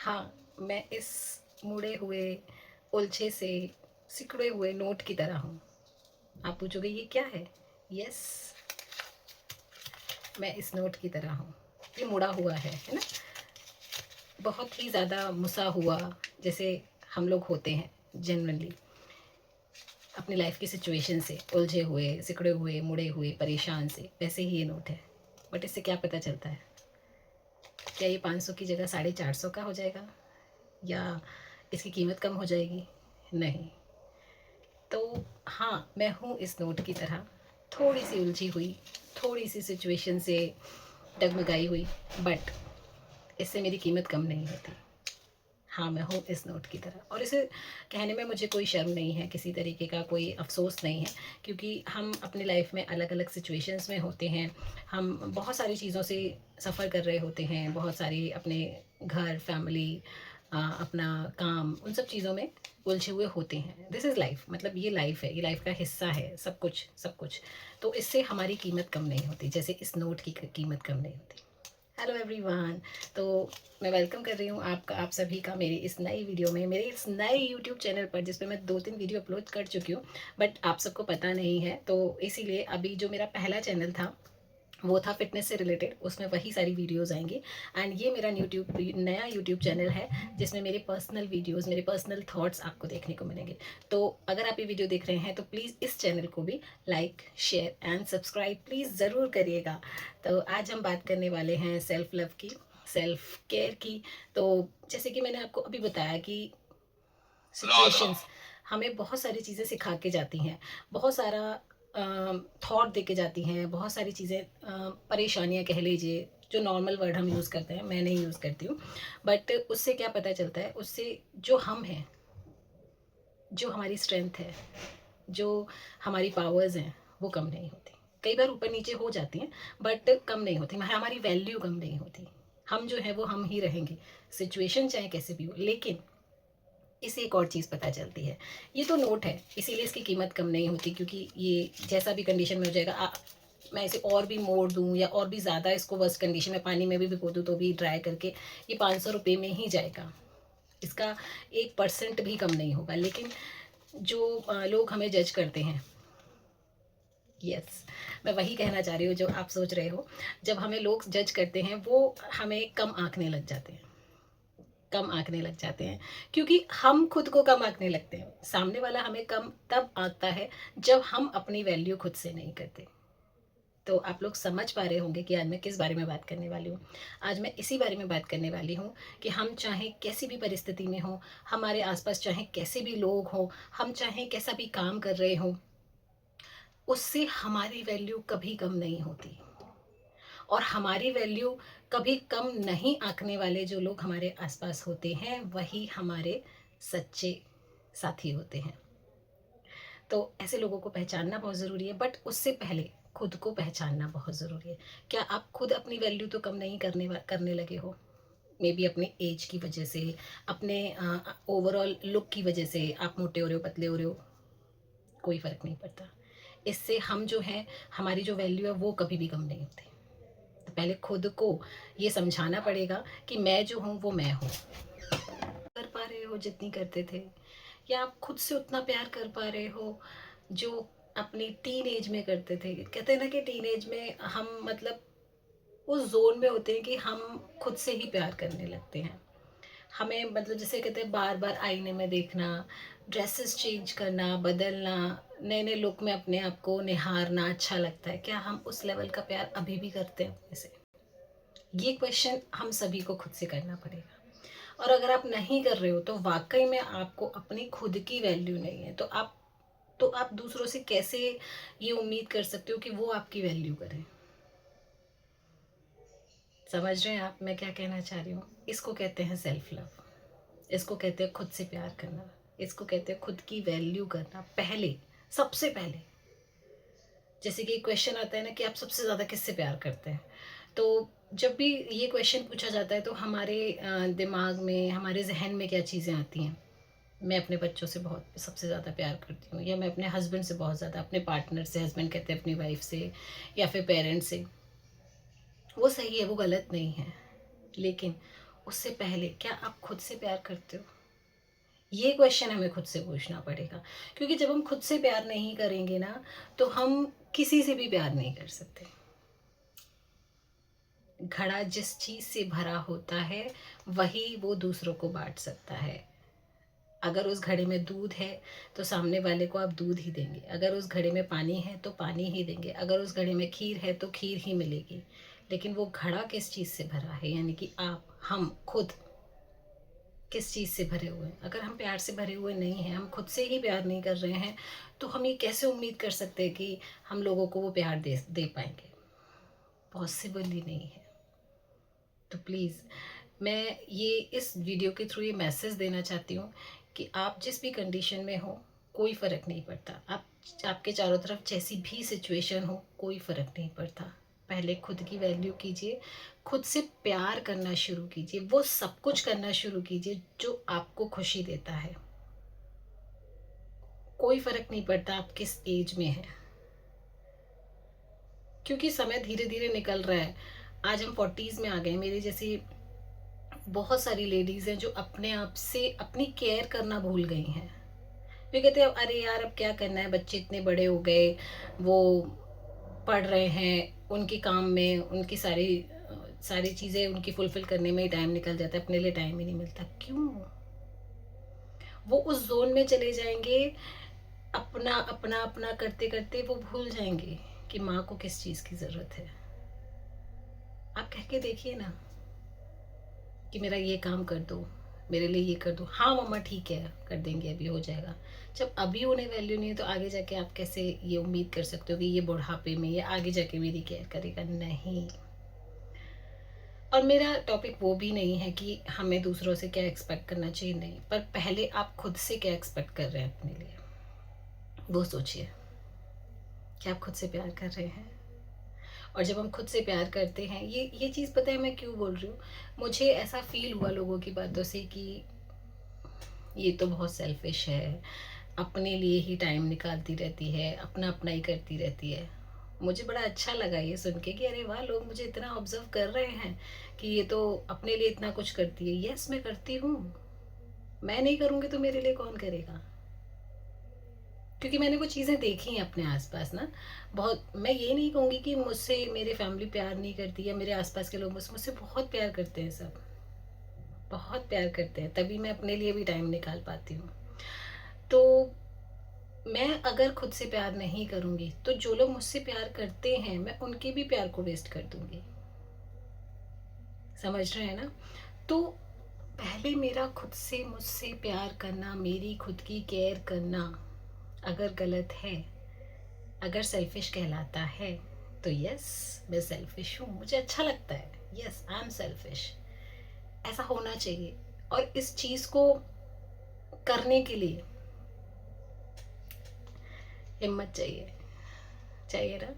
हाँ, मैं इस मुड़े हुए, उलझे से, सिकुड़े हुए नोट की तरह हूँ। आप पूछोगे ये क्या है? यस, मैं इस नोट की तरह हूँ। ये मुड़ा हुआ है ना? बहुत ही ज़्यादा मुसा हुआ, जैसे हम लोग होते हैं जनरली अपनी लाइफ की सिचुएशन से उलझे हुए, सिकुड़े हुए, मुड़े हुए, परेशान से, वैसे ही ये नोट है। बट इससे क्या पता चलता है? क्या ये 500 की जगह 450 का हो जाएगा, या इसकी कीमत कम हो जाएगी? नहीं। तो हाँ, मैं हूँ इस नोट की तरह, थोड़ी सी उलझी हुई, थोड़ी सी सिचुएशन से डगमगाई हुई, बट इससे मेरी कीमत कम नहीं होती। हाँ, मैं हूँ इस नोट की तरह, और इसे कहने में मुझे कोई शर्म नहीं है, किसी तरीके का कोई अफसोस नहीं है, क्योंकि हम अपनी लाइफ में अलग अलग सिचुएशंस में होते हैं। हम बहुत सारी चीज़ों से सफ़र कर रहे होते हैं, बहुत सारी अपने घर, फैमिली, अपना काम, उन सब चीज़ों में उलझे हुए होते हैं। दिस इज़ लाइफ, मतलब ये लाइफ है, ये लाइफ का हिस्सा है, सब कुछ सब कुछ। तो इससे हमारी कीमत कम नहीं होती, जैसे इस नोट की कीमत कम नहीं होती। Hello everyone. तो मैं वेलकम कर रही हूँ आप सभी का मेरी इस नई वीडियो में, मेरे इस नए यूट्यूब चैनल पर, जिस पे मैं 2-3 वीडियो अपलोड कर चुकी हूँ, बट आप सबको पता नहीं है। तो इसीलिए अभी जो मेरा पहला चैनल था वो था फिटनेस से रिलेटेड, उसमें वही सारी वीडियोस आएंगी। एंड ये मेरा नया यूट्यूब चैनल है, जिसमें मेरे पर्सनल वीडियोस, मेरे पर्सनल थॉट्स आपको देखने को मिलेंगे। तो अगर आप ये वीडियो देख रहे हैं तो प्लीज़ इस चैनल को भी like, share and subscribe please ज़रूर करिएगा। तो आज हम बात करने वाले हैं सेल्फ लव की, सेल्फ केयर की। तो जैसे कि मैंने आपको अभी बताया कि सिचुएशंस हमें बहुत सारी चीज़ें सिखा के जाती हैं, बहुत सारा थॉट दे के जाती हैं, बहुत सारी चीज़ें, परेशानियाँ कह लीजिए, जो नॉर्मल वर्ड हम यूज़ करते हैं, मैं नहीं यूज़ करती हूँ। बट उससे क्या पता चलता है? उससे जो हम हैं, जो हमारी स्ट्रेंथ है, जो हमारी पावर्स हैं, वो कम नहीं होती। कई बार ऊपर नीचे हो जाती हैं, बट कम नहीं होती, हमारी वैल्यू कम नहीं होती। हम जो है वो हम ही रहेंगे, सिचुएशन चाहे कैसे भी हो। लेकिन इससे एक और चीज़ पता चलती है, ये तो नोट है, इसीलिए इसकी कीमत कम नहीं होती, क्योंकि ये जैसा भी कंडीशन में हो जाएगा, मैं इसे और भी मोड़ दूँ या और भी ज़्यादा इसको वर्स्ट कंडीशन में पानी में भी भिगो दूँ तो भी ड्राई करके ये 500 रुपये में ही जाएगा। इसका 1% भी कम नहीं होगा। लेकिन जो लोग हमें जज करते हैं, यस, मैं वही कहना चाह रही हूँ जो आप सोच रहे हो। जब हमें लोग जज करते हैं, वो हमें कम आंकने लग जाते हैं, कम आंकने लग जाते हैं, क्योंकि हम खुद को कम आंकने लगते हैं। सामने वाला हमें कम तब आंकता है जब हम अपनी वैल्यू खुद से नहीं करते। तो आप लोग समझ पा रहे होंगे कि आज मैं किस बारे में बात करने वाली हूँ। आज मैं इसी बारे में बात करने वाली हूँ कि हम चाहे कैसी भी परिस्थिति में हो, हमारे आसपास चाहे कैसे भी लोग हों, हम चाहे कैसा भी काम कर रहे हों, उससे हमारी वैल्यू कभी कम नहीं होती। और हमारी वैल्यू कभी कम नहीं आंकने वाले जो लोग हमारे आसपास होते हैं, वही हमारे सच्चे साथी होते हैं। तो ऐसे लोगों को पहचानना बहुत ज़रूरी है, बट उससे पहले खुद को पहचानना बहुत ज़रूरी है। क्या आप खुद अपनी वैल्यू तो कम नहीं करने लगे हो? मे बी अपने एज की वजह से, अपने ओवरऑल लुक की वजह से, आप मोटे हो रहे हो, पतले हो रहे हो, कोई फ़र्क नहीं पड़ता। इससे हम जो हैं, हमारी जो वैल्यू है वो कभी भी कम नहीं होती। तो पहले खुद को ये समझाना पड़ेगा कि मैं जो हूँ वो मैं हूँ। कर पा रहे हो जितनी करते थे, या आप खुद से उतना प्यार कर पा रहे हो जो अपनी टीन एज में करते थे। कहते हैं ना कि टीन एज में हम मतलब उस जोन में होते हैं कि हम खुद से ही प्यार करने लगते हैं। हमें मतलब जैसे कहते हैं बार बार आईने में देखना, ड्रेसेस चेंज करना, बदलना, नए नए लुक में अपने आप को निहारना अच्छा लगता है। क्या हम उस लेवल का प्यार अभी भी करते हैं अपने से? ये क्वेश्चन हम सभी को खुद से करना पड़ेगा। और अगर आप नहीं कर रहे हो तो वाकई में आपको अपनी खुद की वैल्यू नहीं है। तो आप दूसरों से कैसे ये उम्मीद कर सकते हो कि वो आपकी वैल्यू करें? समझ रहे हैं आप मैं क्या कहना चाह रही हूँ? इसको कहते हैं सेल्फ लव, इसको कहते हैं खुद से प्यार करना, इसको कहते हैं खुद की वैल्यू करना पहले, सबसे पहले। जैसे कि क्वेश्चन आता है ना कि आप सबसे ज़्यादा किससे प्यार करते हैं, तो जब भी ये क्वेश्चन पूछा जाता है तो हमारे दिमाग में, हमारे जहन में क्या चीज़ें आती हैं? मैं अपने बच्चों से बहुत सबसे ज़्यादा प्यार करती हूँ, या मैं अपने हस्बैंड से बहुत ज़्यादा, अपने पार्टनर से, हस्बैंड कहते हैं अपनी वाइफ से, या फिर पेरेंट्स से। वो सही है, वो गलत नहीं है, लेकिन उससे पहले क्या आप खुद से प्यार करते हो? ये क्वेश्चन हमें खुद से पूछना पड़ेगा, क्योंकि जब हम खुद से प्यार नहीं करेंगे ना, तो हम किसी से भी प्यार नहीं कर सकते। घड़ा जिस चीज़ से भरा होता है, वही वो दूसरों को बाँट सकता है। अगर उस घड़े में दूध है, तो सामने वाले को आप दूध ही देंगे। अगर उस घड़े में पानी है, तो पानी ही देंगे। अगर उस घड़े में खीर है, तो खीर ही मिलेगी। लेकिन वो घड़ा किस चीज़ से भरा है, यानी कि आप, हम खुद किस चीज़ से भरे हुए हैं? अगर हम प्यार से भरे हुए नहीं हैं, हम खुद से ही प्यार नहीं कर रहे हैं, तो हम ये कैसे उम्मीद कर सकते हैं कि हम लोगों को वो प्यार दे दे पाएँगे? पॉसिबल ही नहीं है। तो प्लीज़, मैं ये इस वीडियो के थ्रू ये मैसेज देना चाहती हूँ कि आप जिस भी कंडीशन में हो, कोई फ़र्क नहीं पड़ता। आपके चारों तरफ जैसी भी सिचुएशन हो, कोई फ़र्क नहीं पड़ता। पहले खुद की वैल्यू कीजिए, खुद से प्यार करना शुरू कीजिए, वो सब कुछ करना शुरू कीजिए जो आपको खुशी देता है। कोई फ़र्क नहीं पड़ता आप किस एज में हैं, क्योंकि समय धीरे-धीरे निकल रहा है। आज हम 40s में आ गए हैं। मेरी जैसी बहुत सारी लेडीज़ हैं जो अपने आप से अपनी केयर करना भूल गई हैं। वे कहते हैं अरे यार अब क्या करना है, बच्चे इतने बड़े हो गए, वो पढ़ रहे हैं, उनके काम में उनकी सारी चीज़ें उनकी फुलफ़िल करने में ही टाइम निकल जाता है, अपने लिए टाइम ही नहीं मिलता। क्यों? वो उस ज़ोन में चले जाएँगे, अपना करते-करते वो भूल जाएँगे कि माँ को किस चीज़ की ज़रूरत है। आप कह के देखिए ना कि मेरा ये काम कर दो, मेरे लिए ये कर दो। हाँ मम्मा ठीक है, कर देंगे, अभी हो जाएगा। जब अभी उन्हें वैल्यू नहीं है, तो आगे जाके आप कैसे ये उम्मीद कर सकते हो कि ये बुढ़ापे में या आगे जाके मेरी केयर करेगा? नहीं। और मेरा टॉपिक वो भी नहीं है कि हमें दूसरों से क्या एक्सपेक्ट करना चाहिए, नहीं। पर पहले आप खुद से क्या एक्सपेक्ट कर रहे हैं अपने लिए, वो सोचिए। क्या आप खुद से प्यार कर रहे हैं? और जब हम खुद से प्यार करते हैं, ये चीज़ पता है मैं क्यों बोल रही हूँ? मुझे ऐसा फ़ील हुआ लोगों की बातों से कि ये तो बहुत सेल्फिश है, अपने लिए ही टाइम निकालती रहती है, अपना-अपना ही करती रहती है। मुझे बड़ा अच्छा लगा ये सुन के कि अरे वाह! लोग मुझे इतना ऑब्ज़र्व कर रहे हैं कि ये तो अपने लिए इतना कुछ करती है। येस, मैं करती हूँ। मैं नहीं करूँगी तो मेरे लिए कौन करेगा? क्योंकि मैंने वो चीज़ें देखी हैं अपने आस-पास ना। बहुत, मैं ये नहीं कहूँगी कि मुझसे मेरी फैमिली प्यार नहीं करती या मेरे आस-पास के लोग मुझसे बहुत प्यार करते हैं सब। बहुत प्यार करते हैं, तभी मैं अपने लिए भी टाइम निकाल पाती हूँ। तो मैं अगर खुद से प्यार नहीं करूँगी, तो जो लोग मुझसे प्यार करते हैं, मैं उनके भी प्यार को वेस्ट कर दूँगी। समझ रहे हैं ना? तो पहले मेरा खुद से मुझसे प्यार करना, मेरी खुद की केयर करना अगर गलत है, अगर सेल्फिश कहलाता है, तो यस, मैं सेल्फिश हूँ, मुझे अच्छा लगता है। Yes, I am selfish. ऐसा होना चाहिए। और इस चीज़ को करने के लिए हिम्मत चाहिए, चाहिए ना?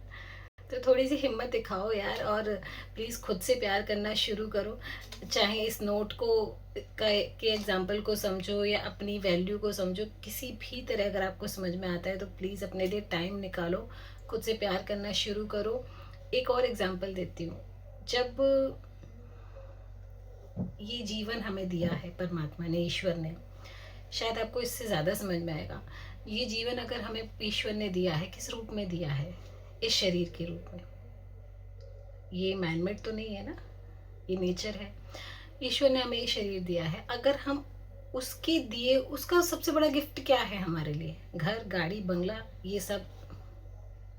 तो थोड़ी सी हिम्मत दिखाओ यार, और प्लीज़ खुद से प्यार करना शुरू करो। चाहे इस नोट को के एग्जाम्पल को समझो या अपनी वैल्यू को समझो, किसी भी तरह अगर आपको समझ में आता है तो प्लीज़ अपने लिए टाइम निकालो, खुद से प्यार करना शुरू करो। एक और एग्जाम्पल देती हूँ। जब ये जीवन हमें दिया है परमात्मा ने, ईश्वर ने, शायद आपको इससे ज़्यादा समझ में आएगा। ये जीवन अगर हमें ईश्वर ने दिया है, किस रूप में दिया है? इस शरीर के रूप में। ये मैनमेड तो नहीं है ना, ये नेचर है। ईश्वर ने हमें ये शरीर दिया है। अगर हम उसके दिए, उसका सबसे बड़ा गिफ्ट क्या है हमारे लिए? घर, गाड़ी, बंगला, ये सब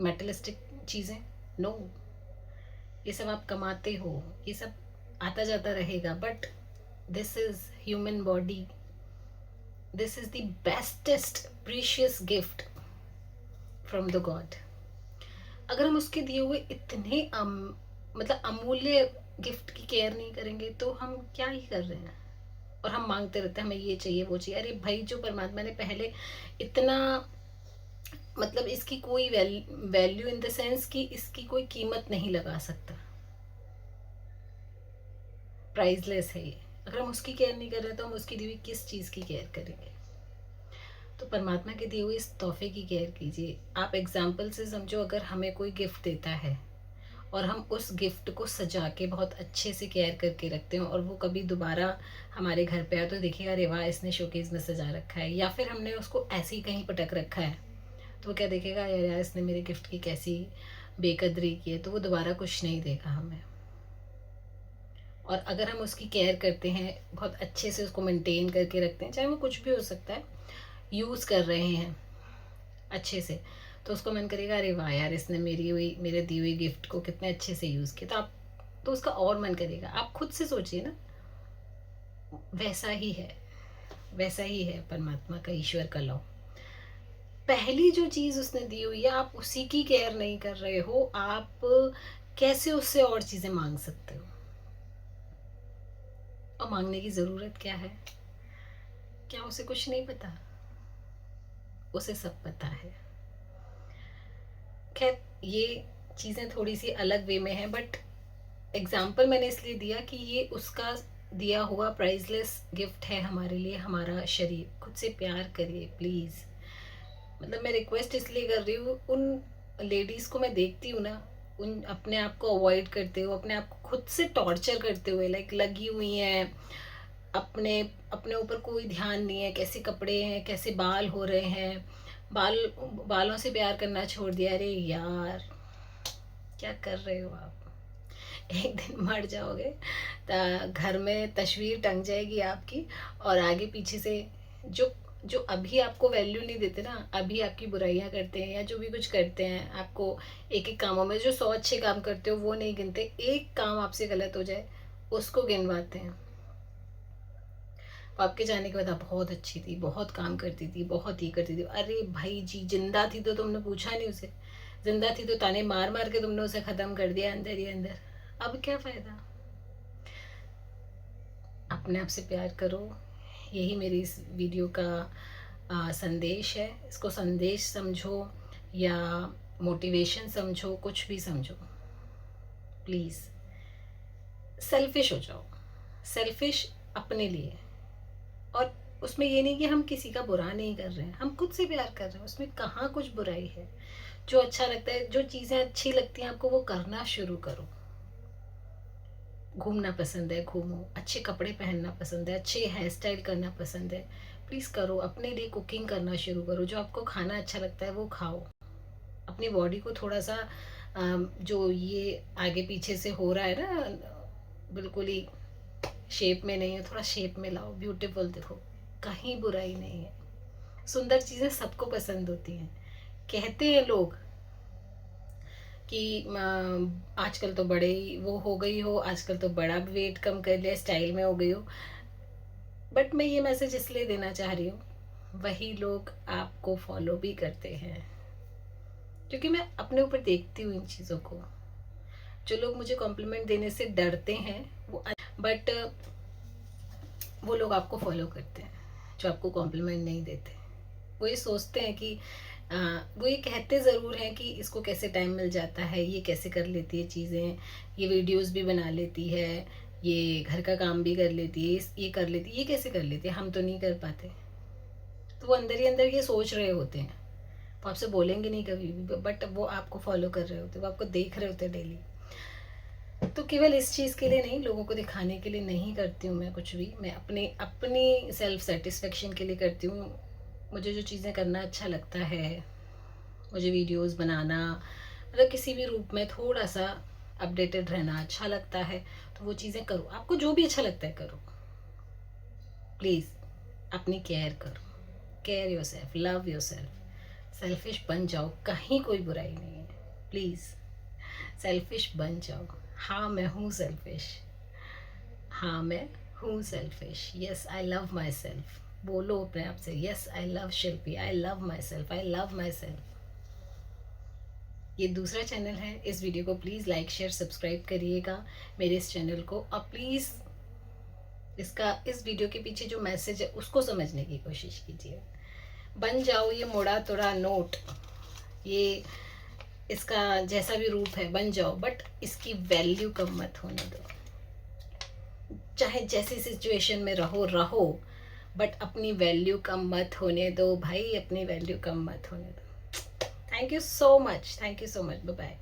मेटलिस्टिक चीज़ें? नो। ये सब आप कमाते हो, ये सब आता जाता रहेगा, but this is human body. This is the bestest precious gift from the God. अगर हम उसके दिए हुए इतने मतलब अमूल्य गिफ्ट की केयर नहीं करेंगे, तो हम क्या ही कर रहे हैं? और हम मांगते रहते हैं हमें ये चाहिए वो चाहिए। अरे भाई, जो परमात्मा ने पहले इतना, मतलब इसकी कोई वैल्यू इन द सेंस कि इसकी कोई कीमत नहीं लगा सकता, प्राइसलेस है ये। अगर हम उसकी केयर नहीं कर रहे, तो हम उसकी दी हुई किस चीज़ की केयर करेंगे? तो परमात्मा के दिए हुए इस तोहफे की केयर कीजिए। आप एग्जाम्पल से समझो, अगर हमें कोई गिफ्ट देता है और हम उस गिफ्ट को सजा के बहुत अच्छे से केयर करके रखते हैं, और वो कभी दोबारा हमारे घर पे आया तो देखिएगा अरे वाह इसने शोकेस में सजा रखा है, या फिर हमने उसको ऐसे ही कहीं पटक रखा है तो वो क्या देखेगा, यार यार इसने मेरे गिफ्ट की कैसी बेकदरी की है, तो वो दोबारा कुछ नहीं देगा हमें। और अगर हम उसकी केयर करते हैं, बहुत अच्छे से उसको मेंटेन करके रखते हैं, चाहे वो कुछ भी हो सकता है, यूज़ कर रहे हैं अच्छे से, तो उसको मन करेगा अरे वाह यार इसने मेरे दी हुई गिफ्ट को कितने अच्छे से यूज़ किया, तो उसका और मन करेगा। आप खुद से सोचिए ना, वैसा ही है, वैसा ही है परमात्मा का, ईश्वर का लॉ। पहली जो चीज़ उसने दी हुई है आप उसी की केयर नहीं कर रहे हो, आप कैसे उससे और चीज़ें मांग सकते हो? और मांगने की ज़रूरत क्या है? क्या उसे कुछ नहीं पता? उसे सब पता है। खैर ये चीज़ें थोड़ी सी अलग वे में हैं, बट एग्जाम्पल मैंने इसलिए दिया कि ये उसका दिया हुआ प्राइसलेस गिफ्ट है हमारे लिए, हमारा शरीर। खुद से प्यार करिए प्लीज़। मतलब मैं रिक्वेस्ट इसलिए कर रही हूँ, उन लेडीज़ को मैं देखती हूँ ना, उन अपने आप को अवॉइड करते हुए, अपने आप को खुद से टॉर्चर करते हुए, लाइक लगी हुई हैं, अपने अपने ऊपर कोई ध्यान नहीं है, कैसे कपड़े हैं, कैसे बाल हो रहे हैं, बालों से प्यार करना छोड़ दिया। अरे यार क्या कर रहे हो आप? एक दिन मर जाओगे तो घर में तस्वीर टंग जाएगी आपकी, और आगे पीछे से जो जो अभी आपको वैल्यू नहीं देते ना, अभी आपकी बुराइयां करते हैं या जो भी कुछ करते हैं, आपको एक एक कामों में जो 100 अच्छे काम करते हो वो नहीं गिनते, एक काम आपसे गलत हो जाए उसको गिनवाते हैं। आपके जाने के बाद आप बहुत अच्छी थी, बहुत काम करती थी, बहुत ही करती थी। अरे भाई जी, जिंदा थी तो तुमने पूछा नहीं उसे, जिंदा थी तो ताने मार मार के तुमने उसे ख़त्म कर दिया अंदर ही अंदर। अब क्या फ़ायदा? अपने आप से प्यार करो, यही मेरी इस वीडियो का संदेश है। इसको संदेश समझो या मोटिवेशन समझो, कुछ भी समझो, प्लीज़ सेल्फिश हो जाओ। सेल्फिश अपने लिए, और उसमें ये नहीं कि हम किसी का बुरा नहीं कर रहे हैं, हम खुद से प्यार कर रहे हैं, उसमें कहाँ कुछ बुराई है। जो अच्छा लगता है, जो चीज़ें अच्छी लगती हैं आपको, वो करना शुरू करो। घूमना पसंद है, घूमो। अच्छे कपड़े पहनना पसंद है, अच्छे हेयर स्टाइल करना पसंद है, प्लीज़ करो। अपने लिए कुकिंग करना शुरू करो, जो आपको खाना अच्छा लगता है वो खाओ। अपनी बॉडी को थोड़ा सा जो ये आगे पीछे से हो रहा है ना, बिल्कुल ही शेप में नहीं है, थोड़ा शेप में लाओ, ब्यूटीफुल दिखो, कहीं बुराई नहीं है। सुंदर चीज़ें सबको पसंद होती हैं। कहते हैं लोग कि आजकल तो बड़े ही वो हो गई हो, आजकल तो बड़ा वेट कम कर लिया, स्टाइल में हो गई हो। बट मैं ये मैसेज इसलिए देना चाह रही हूँ, वही लोग आपको फॉलो भी करते हैं, क्योंकि मैं अपने ऊपर देखती हूँ इन चीज़ों को। जो लोग मुझे कॉम्प्लीमेंट देने से डरते हैं वो, बट वो लोग आपको फॉलो करते हैं जो आपको कॉम्प्लीमेंट नहीं देते। वो ये सोचते हैं कि वो ये कहते ज़रूर हैं कि इसको कैसे टाइम मिल जाता है, ये कैसे कर लेती है चीज़ें, ये वीडियोस भी बना लेती है, ये घर का काम भी कर लेती है, ये कर लेती है, ये कैसे कर लेती है, हम तो नहीं कर पाते। तो वो अंदर ही अंदर ये सोच रहे होते हैं, वो आपसे बोलेंगे नहीं कभी भी, बट वो आपको फॉलो कर रहे होते, वो आपको देख रहे होते डेली। तो केवल इस चीज़ के लिए नहीं, लोगों को दिखाने के लिए नहीं करती हूँ मैं कुछ भी, मैं अपने अपनी सेल्फ सेटिस्फेक्शन के लिए करती हूँ। मुझे जो चीज़ें करना अच्छा लगता है, मुझे वीडियोस बनाना, मतलब किसी भी रूप में थोड़ा सा अपडेटेड रहना अच्छा लगता है, तो वो चीज़ें करो। आपको जो भी अच्छा लगता है करो, प्लीज़ अपनी केयर करो, care your self, love your self. Selfish बन जाओ, कहीं कोई बुराई नहीं है, प्लीज़ सेल्फिश बन जाओ। हाँ मैं हूँ सेल्फिश, हाँ मैं हूँ selfish, yes I love my self. बोलो अपने आप से, yes I love Shilpi, I love my self, I love my self. ये दूसरा चैनल है, इस वीडियो को प्लीज़ लाइक शेयर सब्सक्राइब करिएगा मेरे इस चैनल को, और प्लीज़ इस वीडियो के पीछे जो मैसेज है उसको समझने की कोशिश कीजिए। बन जाओ ये मोड़ा तोड़ा नोट, ये इसका जैसा भी रूप है बन जाओ, बट इसकी वैल्यू कम मत होने दो। चाहे जैसी सिचुएशन में रहो रहो, बट अपनी वैल्यू कम मत होने दो भाई, अपनी वैल्यू कम मत होने दो। Thank you so much, thank you so much, bye bye.